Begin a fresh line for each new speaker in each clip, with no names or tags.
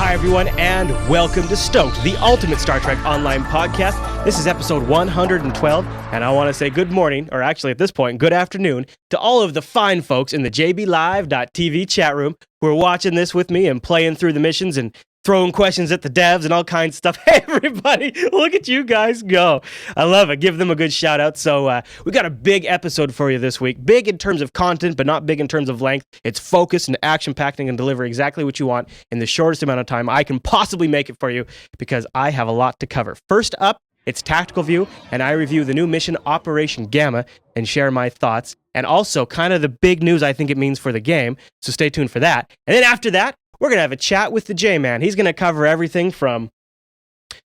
Hi, everyone, and welcome to STOked, the ultimate Star Trek online podcast. This is episode 112, and I want to say good morning, or actually at this point, good afternoon, to all of the fine folks in the jblive.tv chat room who are watching this with me and playing through the missions and throwing questions at the devs and all kinds of stuff. Hey, everybody, look at you guys go. I love it. Give them a good shout out. So we got a big episode for you this week. Big in terms of content, but not big in terms of length. It's focused and action-packed and can deliver exactly what you want in the shortest amount of time I can possibly make it for you because I have a lot to cover. First up, it's Tactical View, and I review the new mission Operation Gamma and share my thoughts, and also kind of the big news I think it means for the game, so stay tuned for that. And then after that, we're going to have a chat with the JMan. He's going to cover everything from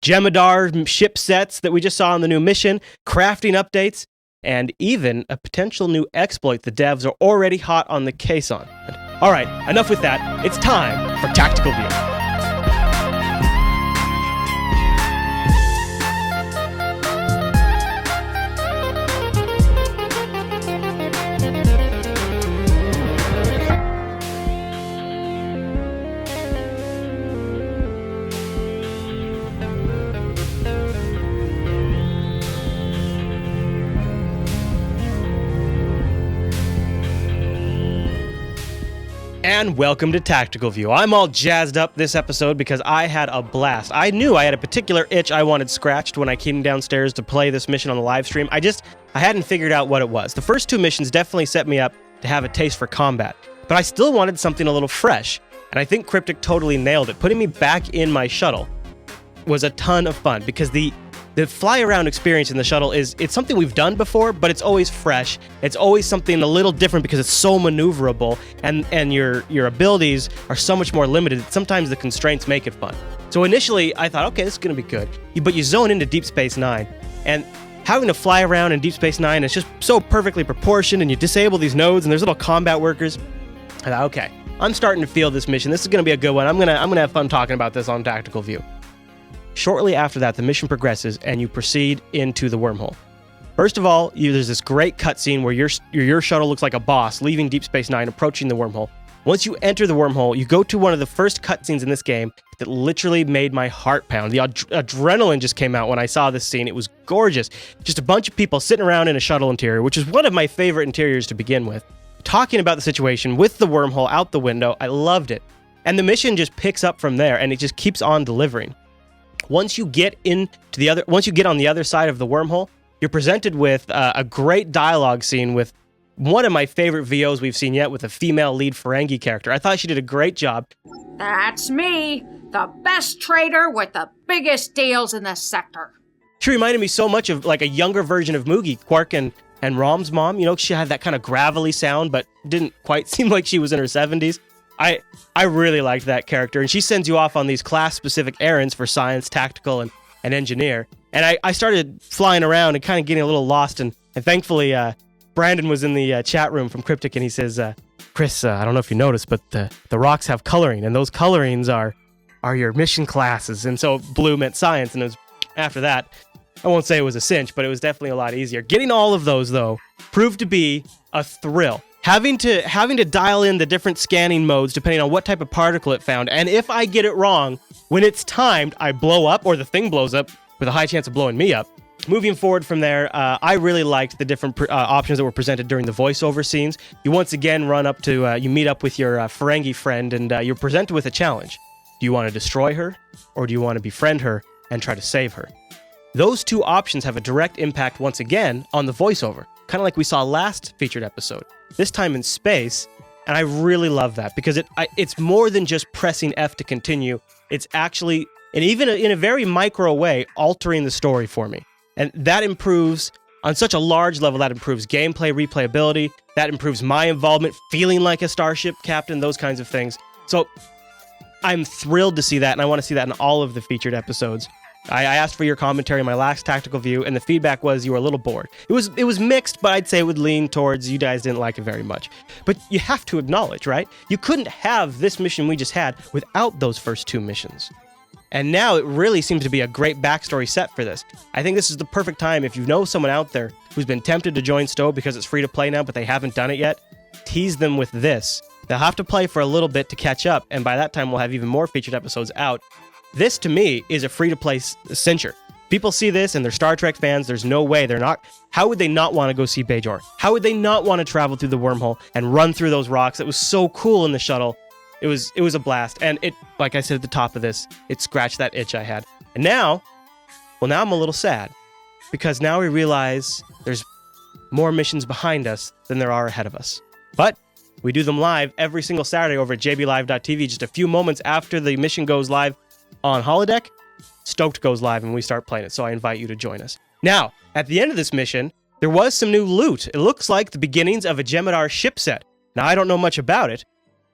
Jem'hadar ship sets that we just saw on the new mission, crafting updates, and even a potential new exploit the devs are already hot on the case on. All right, enough with that. It's time for Tactical View. And welcome to Tactical View. I'm all jazzed up this episode because I had a blast. I knew I had a particular itch I wanted scratched when I came downstairs to play this mission on the live stream. I hadn't figured out what it was. The first two missions definitely set me up to have a taste for combat, but I still wanted something a little fresh, and I think Cryptic totally nailed it. Putting me back in my shuttle was a ton of fun because the fly around experience in the shuttle it's something we've done before, but it's always fresh. It's always something a little different because it's so maneuverable and your abilities are so much more limited. Sometimes the constraints make it fun. So initially I thought, okay, this is going to be good. But you zone into Deep Space Nine, and having to fly around in Deep Space Nine is just so perfectly proportioned, and you disable these nodes and there's little combat workers. I thought, okay, I'm starting to feel this mission. This is going to be a good one. I'm gonna have fun talking about this on Tactical View. Shortly after that, the mission progresses and you proceed into the wormhole. First of all, there's this great cutscene where your shuttle looks like a boss leaving Deep Space Nine, approaching the wormhole. Once you enter the wormhole, you go to one of the first cutscenes in this game that literally made my heart pound. The adrenaline just came out when I saw this scene. It was gorgeous. Just a bunch of people sitting around in a shuttle interior, which is one of my favorite interiors to begin with, talking about the situation with the wormhole out the window. I loved it. And the mission just picks up from there, and it just keeps on delivering. Once you get on the other side of the wormhole, you're presented with a great dialogue scene with one of my favorite VOs we've seen yet, with a female lead Ferengi character. I thought she did a great job.
That's me, the best trader with the biggest deals in the sector.
She reminded me so much of like a younger version of Moogie, Quark and Rom's mom. You know, she had that kind of gravelly sound, but didn't quite seem like she was in her 70s. I really liked that character, and she sends you off on these class-specific errands for science, tactical, and engineer. And I started flying around and kind of getting a little lost, and thankfully Brandon was in the chat room from Cryptic, and he says, Chris, I don't know if you noticed, but the rocks have coloring, and those colorings are your mission classes. And so blue meant science, and it was after that, I won't say it was a cinch, but it was definitely a lot easier. Getting all of those, though, proved to be a thrill. Having to dial in the different scanning modes depending on what type of particle it found, and if I get it wrong, when it's timed, I blow up, or the thing blows up with a high chance of blowing me up. Moving forward from there, I really liked the different options that were presented during the voiceover scenes. You once again run up to, you meet up with your Ferengi friend, and you're presented with a challenge. Do you want to destroy her, or do you want to befriend her and try to save her? Those two options have a direct impact once again on the voiceover, kind of like we saw last featured episode. This time in space, and I really love that because it's more than just pressing F to continue. It's actually, and even in a very micro way, altering the story for me. And that improves, on such a large level, that improves gameplay replayability, that improves my involvement, feeling like a starship captain, those kinds of things. So I'm thrilled to see that, and I want to see that in all of the featured episodes. I asked for your commentary in my last Tactical View, and the feedback was you were a little bored. It was mixed, but I'd say it would lean towards you guys didn't like it very much. But you have to acknowledge, right? You couldn't have this mission we just had without those first two missions. And now it really seems to be a great backstory set for this. I think this is the perfect time if you know someone out there who's been tempted to join STOked because it's free to play now, but they haven't done it yet, tease them with this. They'll have to play for a little bit to catch up, and by that time we'll have even more featured episodes out. This, to me, is a free-to-play cincher. People see this and they're Star Trek fans. There's no way they're not. How would they not want to go see Bajor? How would they not want to travel through the wormhole and run through those rocks? It was so cool in the shuttle. It was a blast. And it, like I said at the top of this, it scratched that itch I had. And now I'm a little sad because now we realize there's more missions behind us than there are ahead of us. But we do them live every single Saturday over at jblive.tv. Just a few moments after the mission goes live on Holodeck, STOked goes live and we start playing it. So I invite you to join us. Now, at the end of this mission, there was some new loot. It looks like the beginnings of a Jem'hadar ship set. Now, I don't know much about it,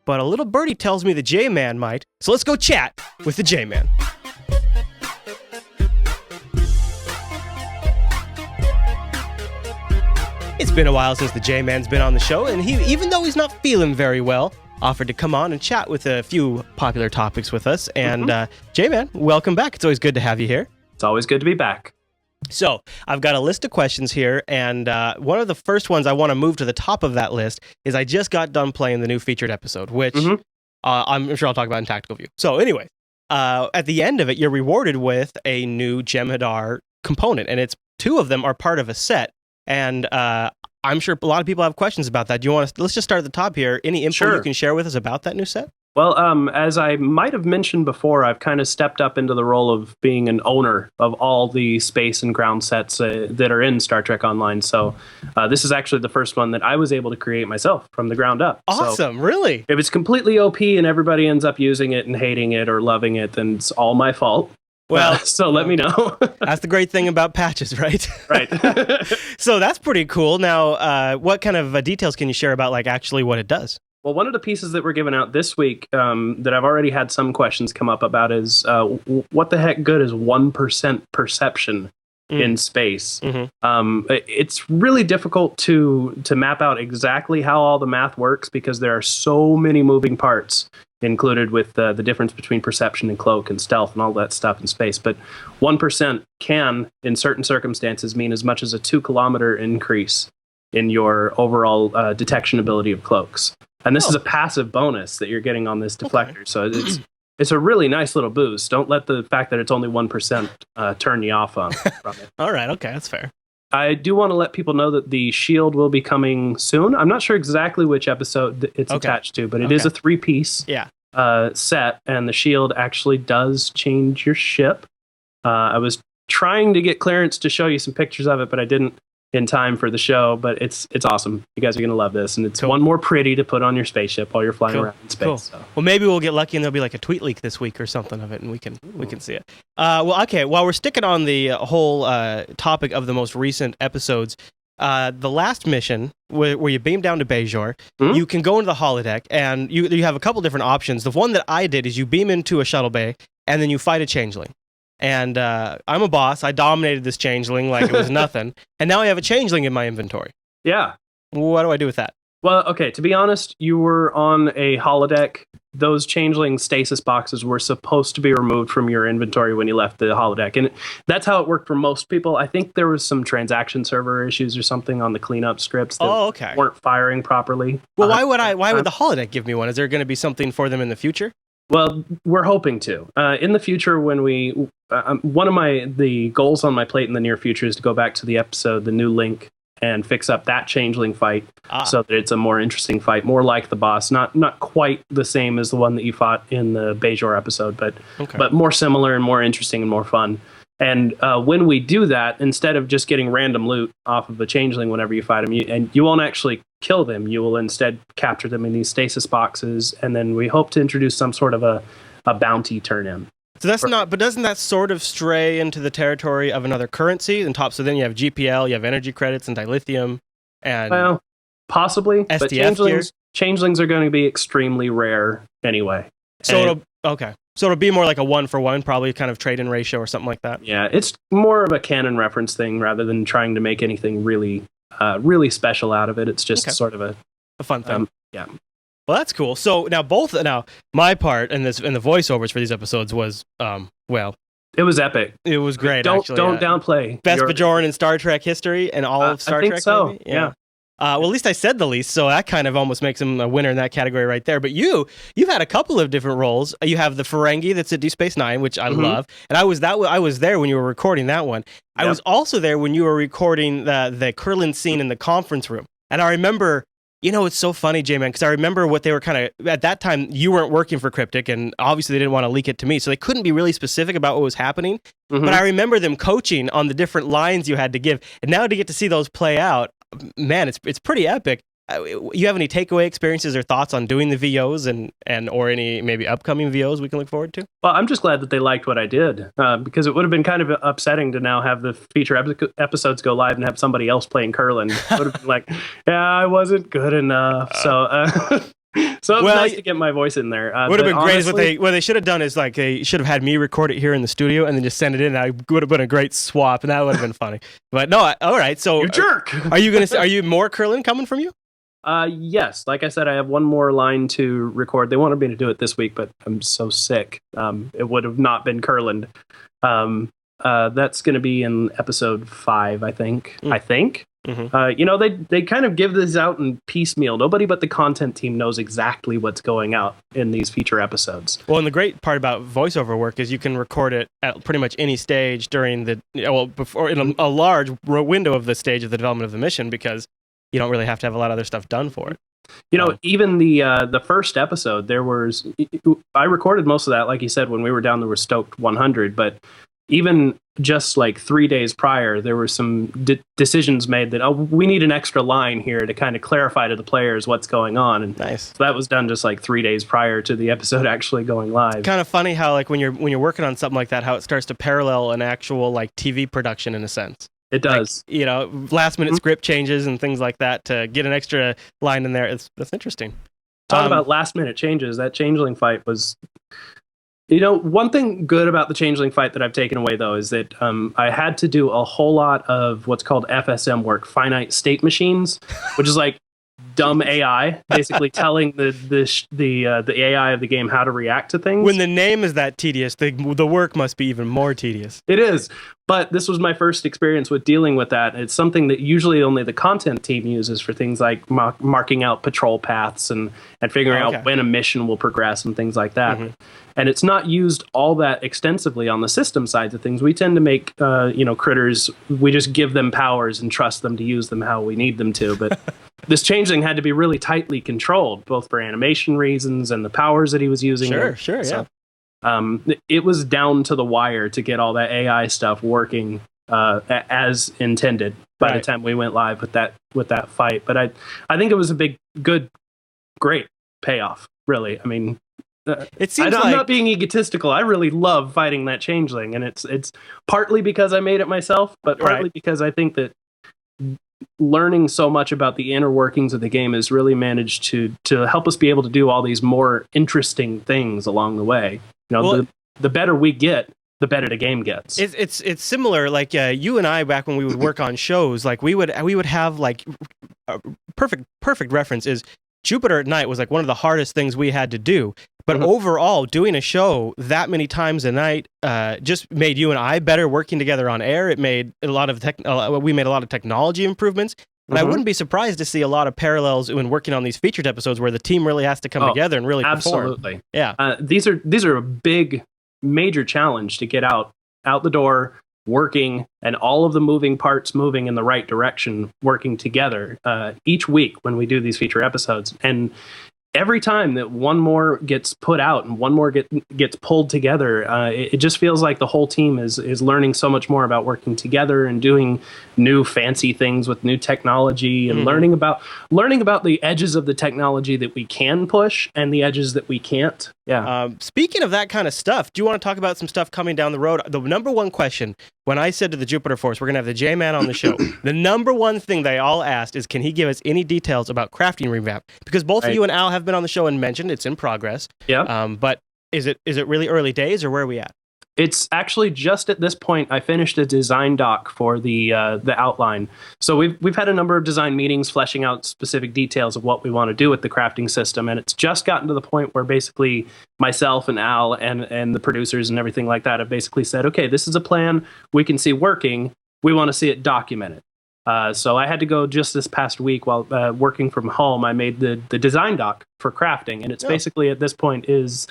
but a little birdie tells me the J-Man might. So let's go chat with the J-Man. It's been a while since the J-Man's been on the show, and he, even though he's not feeling very well, offered to come on and chat with a few popular topics with us. And J-Man, welcome back. It's always good to have you here.
It's always good to be back.
So I've got a list of questions here, and one of the first ones I want to move to the top of that list is I just got done playing the new featured episode, which I'm sure I'll talk about in Tactical View. So anyway, at the end of it, you're rewarded with a new Jem'hadar component, and it's 2 of them are part of a set. And I'm sure a lot of people have questions about that. Do you want to? Let's just start at the top here. Any info you can share with us about that new set?
Well, as I might have mentioned before, I've kind of stepped up into the role of being an owner of all the space and ground sets that are in Star Trek Online. So this is actually the first one that I was able to create myself from the ground up.
Awesome,
so
really?
If it's completely OP and everybody ends up using it and hating it or loving it, then it's all my fault. Well, so let me know.
That's the great thing about patches, right?
Right.
So that's pretty cool. Now, what kind of details can you share about like actually what it does?
Well, one of the pieces that were given out this week that I've already had some questions come up about is what the heck good is 1% perception in space? It's really difficult to map out exactly how all the math works because there are so many moving parts included with the difference between perception and cloak and stealth and all that stuff in space. But 1% can, in certain circumstances, mean as much as a 2-kilometer increase in your overall detection ability of cloaks. And this is a passive bonus that you're getting on this deflector. So it's a really nice little boost. Don't let the fact that it's only 1% turn you off from it.
All right, okay, that's fair.
I do want to let people know that the shield will be coming soon. I'm not sure exactly which episode it's attached to, but it is a 3-piece set, and the shield actually does change your ship. I was trying to get clearance to show you some pictures of it, but I didn't in time for the show, but it's awesome. You guys are going to love this, and it's one more pretty to put on your spaceship while you're flying around in space. So.
Well, maybe we'll get lucky and there'll be like a tweet leak this week or something of it, and we can see it. Well, okay, while we're sticking on the whole topic of the most recent episodes, the last mission where you beam down to Bajor, you can go into the holodeck, and you have a couple different options. The one that I did is you beam into a shuttle bay, and then you fight a changeling. And I'm a boss. I dominated this changeling like it was nothing. And now I have a changeling in my inventory.
Yeah.
What do I do with that?
Well, okay, to be honest, you were on a holodeck. Those changeling stasis boxes were supposed to be removed from your inventory when you left the holodeck. And that's how it worked for most people. I think there was some transaction server issues or something on the cleanup scripts that weren't firing properly.
Well, why would the holodeck give me one? Is there going to be something for them in the future?
Well, we're hoping to. In the future, when we... one of the goals on my plate in the near future is to go back to the episode, The New Link, and fix up that changeling fight so that it's a more interesting fight, more like the boss. Not quite the same as the one that you fought in the Bajor episode, but more similar and more interesting and more fun. And when we do that, instead of just getting random loot off of the changeling whenever you fight them, you won't actually kill them. You will instead capture them in these stasis boxes, and then we hope to introduce some sort of a bounty turn-in.
So that's but doesn't that sort of stray into the territory of another currency and top? So then you have GPL, you have energy credits and dilithium, and
well, possibly.
STF
but changelings are going to be extremely rare anyway.
So it'll be more like a 1-for-1, probably kind of trade-in ratio or something like that.
Yeah, it's more of a canon reference thing rather than trying to make anything really special out of it. It's just sort of a
fun thing.
Yeah.
Well, that's cool. So now my part in the voiceovers for these episodes was
it was epic.
It was great.
Don't downplay
best Bajoran in Star Trek history and all of Star Trek.
I think so.
Maybe?
Yeah.
Well, at least I said the least, so that kind of almost makes him a winner in that category right there. But you've had a couple of different roles. You have the Ferengi that's at Deep Space Nine, which I love, and I was there when you were recording that one. Yep. I was also there when you were recording the Krillin scene in the conference room, and I remember. It's so funny, J-Man, because I remember what they were kind of, at that time, you weren't working for Cryptic, and obviously they didn't want to leak it to me, so they couldn't be really specific about what was happening. Mm-hmm. But I remember them coaching on the different lines you had to give, and now to get to see those play out, man, it's pretty epic. You have any takeaway experiences or thoughts on doing the VOs or any maybe upcoming VOs we can look forward to?
Well, I'm just glad that they liked what I did, because it would have been kind of upsetting to now have the feature episodes go live and have somebody else playing Curlin. It would have been like, yeah, I wasn't good enough. So it was nice to get my voice in there.
Would have been honestly, great. What they should have done is they should have had me record it here in the studio and then just send it in. And would have been a great swap, and that would have been funny. But no, all right. So
you jerk.
Are you more Curlin coming from you?
Yes. Like I said, I have one more line to record. They wanted me to do it this week, but I'm so sick. It would have not been Curlin. That's going to be in episode 5, I think. Mm-hmm. They kind of give this out in piecemeal. Nobody but the content team knows exactly what's going out in these feature episodes.
Well, and the great part about voiceover work is you can record it at pretty much any stage during before in a large window of the stage of the development of the mission, because you don't really have to have a lot of other stuff done for it.
Even the first episode, I recorded most of that, like you said, when we were down there with STOked 100, but even just like 3 days prior, there were some decisions made that, we need an extra line here to kind of clarify to the players what's going on. And
nice.
So that was done just like 3 days prior to the episode actually going live.
It's kind of funny how like when you're working on something like that, how it starts to parallel an actual like TV production in a sense.
It does.
Like, last minute script changes and things like that to get an extra line in there. That's interesting.
Talk about last minute changes. That Changeling fight was, one thing good about the Changeling fight that I've taken away though is that I had to do a whole lot of what's called FSM work, finite state machines, which is like dumb AI, basically telling the AI of the game how to react to things.
When the name is that tedious, the work must be even more tedious.
It is. But this was my first experience with dealing with that. It's something that usually only the content team uses for things like marking out patrol paths and figuring out when a mission will progress and things like that. Mm-hmm. And it's not used all that extensively on the system sides of things. We tend to make, critters, we just give them powers and trust them to use them how we need them to. But this changeling had to be really tightly controlled, both for animation reasons and the powers that he was using.
Sure, yeah.
It was down to the wire to get all that AI stuff working as intended by the time we went live with that fight. But I think it was a great payoff, really. I mean,
it seems
I'm not being egotistical. I really love fighting that changeling, and it's partly because I made it myself, but partly because I think that learning so much about the inner workings of the game has really managed to help us be able to do all these more interesting things along the way. The better we get, the better the game gets.
It's similar. Like you and I, back when we would work on shows, like we would have like perfect reference is Jupiter at Night was like one of the hardest things we had to do. But overall, doing a show that many times a night just made you and I better working together on air. It made we made a lot of technology improvements. And I wouldn't be surprised to see a lot of parallels when working on these featured episodes where the team really has to come together and really perform.
Absolutely.
Yeah.
These are a big, major challenge to get out the door, working, and all of the moving parts moving in the right direction, working together each week when we do these feature episodes. And every time that one more gets put out and one more gets pulled together, it just feels like the whole team is learning so much more about working together and doing new fancy things with new technology and learning about the edges of the technology that we can push and the edges that we can't. Yeah.
Speaking of that kind of stuff, do you want to talk about some stuff coming down the road? The number one question when I said to the Jupiter Force, we're going to have the J-Man on the show, the number one thing they all asked is, can he give us any details about crafting revamp? Because both of you and Al have been on the show and mentioned it's in progress.
Yeah.
But is it really early days, or where are we at?
It's actually just at this point, I finished a design doc for the outline. So we've had a number of design meetings fleshing out specific details of what we want to do with the crafting system. And it's just gotten to the point where basically myself and Al and the producers and everything like that have basically said, okay, this is a plan we can see working. We want to see it documented. So I had to go just this past week while working from home. I made the design doc for crafting, and it's basically at this point is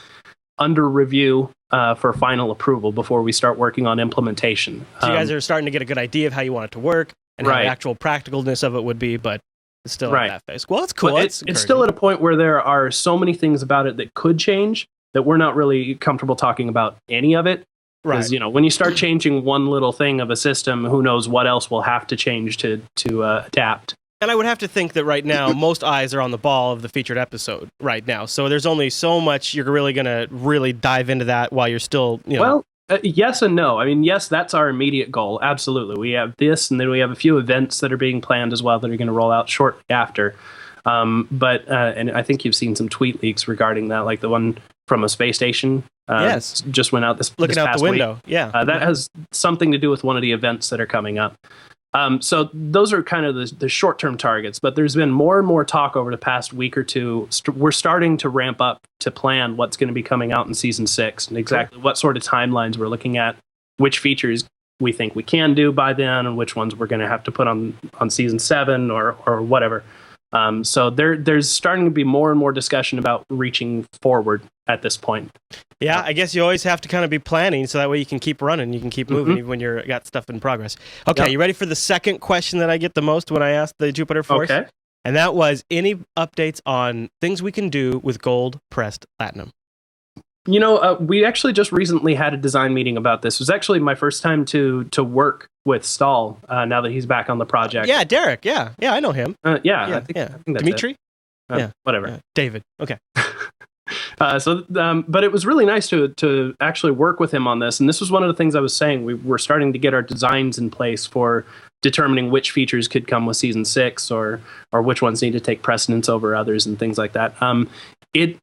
under review for final approval before we start working on implementation.
So you guys are starting to get a good idea of how you want it to work and how the actual practicalness of it would be, but it's still at that phase. Well, it's cool.
It's still at a point where there are so many things about it that could change that we're not really comfortable talking about any of it. Because, when you start changing one little thing of a system, who knows what else will have to change to adapt.
And I would have to think that right now, most eyes are on the ball of the featured episode right now. So there's only so much you're really going to really dive into that while you're still,
Well, yes and no. I mean, yes, that's our immediate goal. Absolutely. We have this, and then we have a few events that are being planned as well that are going to roll out shortly after. But I think you've seen some tweet leaks regarding that, like the one from a space station.
Yes,
just went out this
looking out the window.
Week.
Yeah,
that has something to do with one of the events that are coming up. So those are kind of the short-term targets. But there's been more and more talk over the past week or two. We're starting to ramp up to plan what's going to be coming out in season 6 and exactly what sort of timelines we're looking at, which features we think we can do by then, and which ones we're going to have to put on season 7 or whatever. So there's starting to be more and more discussion about reaching forward at this point.
Yeah, I guess you always have to kind of be planning so that way you can keep running, you can keep moving even when you're got stuff in progress. Okay, you ready for the second question that I get the most when I ask the Jupiter Force?
Okay.
And that was, any updates on things we can do with gold pressed platinum?
We actually just recently had a design meeting about this. It was actually my first time to work with Stahl now that he's back on the project.
Yeah, Derek. Yeah, I know him.
I think that's
Dimitri?
Whatever.
David. Okay.
But it was really nice to actually work with him on this. And this was one of the things I was saying. We were starting to get our designs in place for determining which features could come with season 6 or which ones need to take precedence over others and things like that.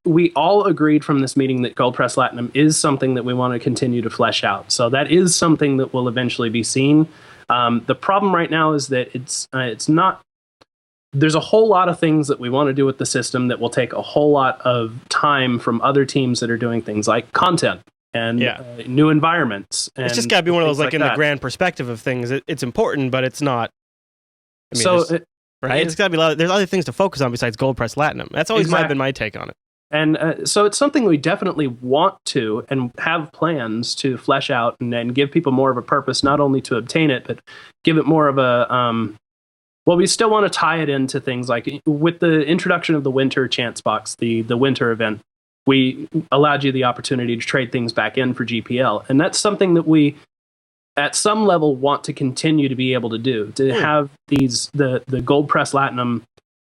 We all agreed from this meeting that Gold Press Platinum is something that we want to continue to flesh out. So that is something that will eventually be seen. The problem right now is that it's not. There's a whole lot of things that we want to do with the system that will take a whole lot of time from other teams that are doing things like content and new environments. And
it's just got to be one of those, like in the grand perspective of things, it's important, but it's not. I mean, right? It's got to be there's other things to focus on besides Gold Press Platinum. That's always been my take on it.
And so it's something we definitely want to and have plans to flesh out and give people more of a purpose, not only to obtain it, but give it more of a... Well, we still want to tie it into things like with the introduction of the winter chance box, the winter event, we allowed you the opportunity to trade things back in for GPL. And that's something that we, at some level, want to continue to be able to do, to have the Gold Press Platinum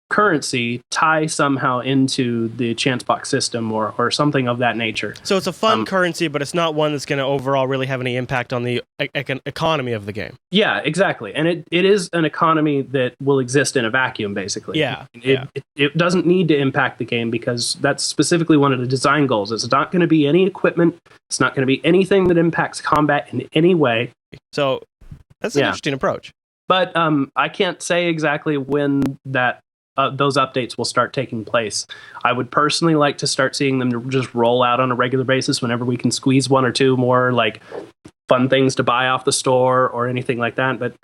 currency tie somehow into the chance box system or something of that nature.
So it's a fun currency, but it's not one that's going to overall really have any impact on the economy of the game.
Yeah, exactly. And it is an economy that will exist in a vacuum, basically. It doesn't need to impact the game because that's specifically one of the design goals. It's not going to be any equipment. It's not going to be anything that impacts combat in any way.
So that's an interesting approach.
But I can't say exactly when those updates will start taking place. I would personally like to start seeing them just roll out on a regular basis whenever we can squeeze one or two more like fun things to buy off the store or anything like that. But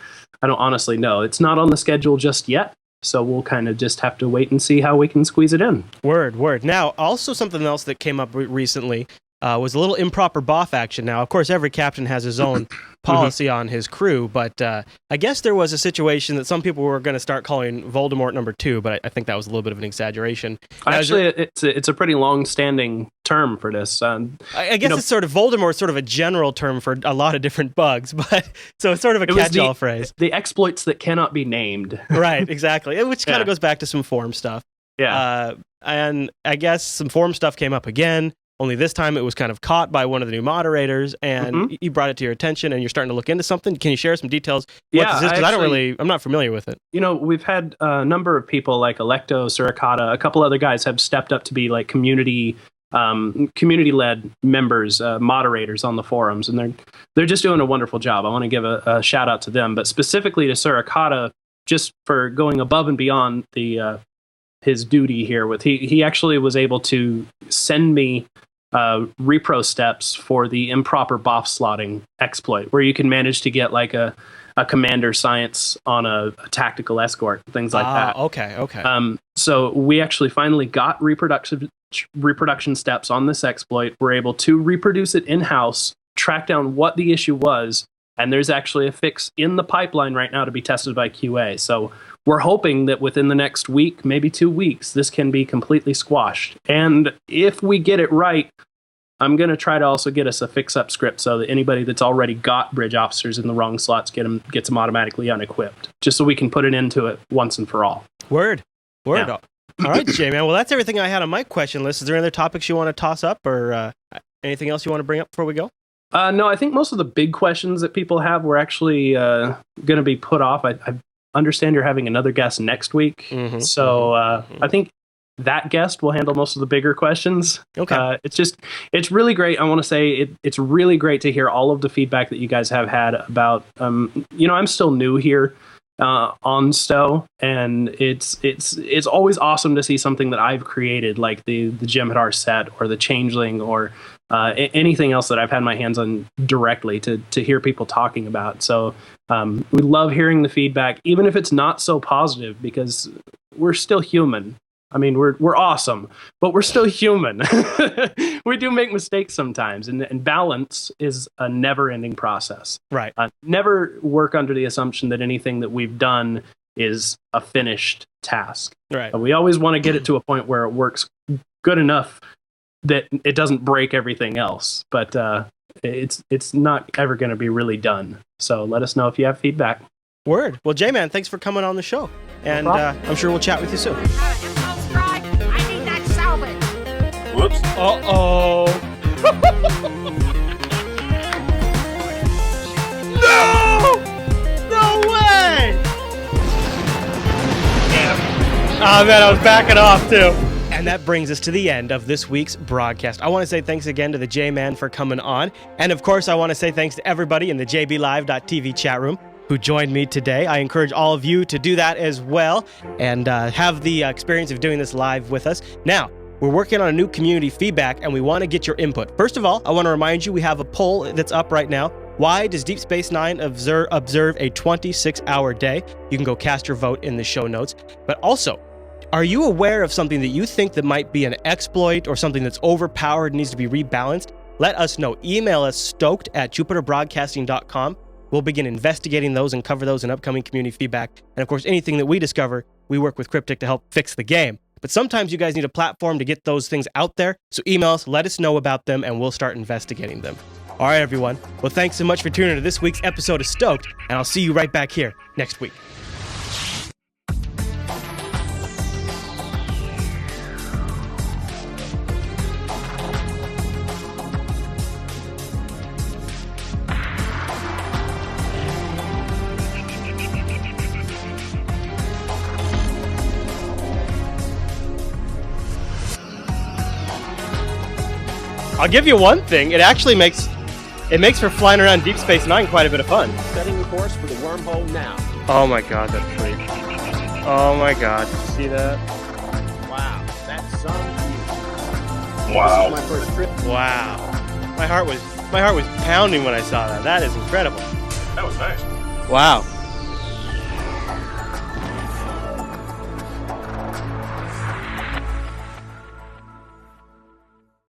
I don't honestly know. It's not on the schedule just yet. So we'll kind of just have to wait and see how we can squeeze it in.
Word. Now, also something else that came up recently was a little improper BOF action. Now, of course, every captain has his own policy on his crew, but I guess there was a situation that some people were going to start calling Voldemort number 2, but I think that was a little bit of an exaggeration.
Actually, it's a pretty long-standing term for this.
I guess it's sort of Voldemort, sort of a general term for a lot of different bugs, but so it's sort of a catch-all phrase.
The exploits that cannot be named.
Right, exactly, which kind of goes back to some forum stuff.
Yeah.
And I guess some forum stuff came up again. Only this time it was kind of caught by one of the new moderators, and you brought it to your attention, and you're starting to look into something. Can you share some details? What this is? Because I'm not familiar with it.
We've had a number of people like Electo, Suricata, a couple other guys have stepped up to be like community-led members, moderators on the forums, and they're just doing a wonderful job. I want to give a shout out to them, but specifically to Suricata, just for going above and beyond his duty here. He actually was able to send me repro steps for the improper BOF slotting exploit, where you can manage to get like a a commander science on a tactical escort, things like that.
Okay.
So we actually finally got reproduction steps on this exploit. We're able to reproduce it in-house, track down what the issue was, and there's actually a fix in the pipeline right now to be tested by QA. So we're hoping that within the next week, maybe 2 weeks, this can be completely squashed. And if we get it right, I'm going to try to also get us a fix-up script so that anybody that's already got bridge officers in the wrong slots gets them automatically unequipped, just so we can put an end to it once and for all.
Word.
Yeah.
All right, J-Man. Well, that's everything I had on my question list. Is there any other topics you want to toss up or anything else you want to bring up before we go?
No, I think most of the big questions that people have were actually going to be put off. I understand you're having another guest next week. I think that guest will handle most of the bigger questions.
Okay.
It's really great. I want to say it's really great to hear all of the feedback that you guys have had about, I'm still new here on STO, and it's always awesome to see something that I've created, like the Jem'hadar set or the Changeling or anything else that I've had my hands on directly to hear people talking about. So we love hearing the feedback, even if it's not so positive, because we're still human. I mean, we're awesome, but we're still human. We do make mistakes sometimes, and balance is a never-ending process.
Right.
Never work under the assumption that anything that we've done is a finished task.
Right.
We always want to get it to a point where it works good enough that it doesn't break everything else, but it's not ever going to be really done. So let us know if you have feedback.
Word. Well, J-Man, thanks for coming on the show, and I'm sure we'll chat with you soon.
I need that salvage.
Whoops.
Uh-oh. No way! Oh man, I was backing off too. And that brings us to the end of this week's broadcast. I want to say thanks again to the J-Man for coming on. And of course, I want to say thanks to everybody in the jblive.tv chat room who joined me today. I encourage all of you to do that as well and have the experience of doing this live with us. Now, we're working on a new community feedback and we want to get your input. First of all, I want to remind you we have a poll that's up right now. Why does Deep Space Nine observe a 26-hour day? You can go cast your vote in the show notes. But also, are you aware of something that you think that might be an exploit or something that's overpowered and needs to be rebalanced? Let us know. Email us STOked@JupiterBroadcasting.com. We'll begin investigating those and cover those in upcoming community feedback. And of course, anything that we discover, we work with Cryptic to help fix the game. But sometimes you guys need a platform to get those things out there. So email us, let us know about them, and we'll start investigating them. All right, everyone. Well, thanks so much for tuning in to this week's episode of Stoked, and I'll see you right back here next week. I'll give you one thing. It actually makes for flying around Deep Space Nine quite a bit of fun.
Setting the course for the wormhole now.
Oh my god, that's pretty. Oh my god, did you see that?
Wow, that's some view.
Wow.
This is my first trip.
Wow. My heart was pounding when I saw that. That is incredible.
That was nice.
Wow.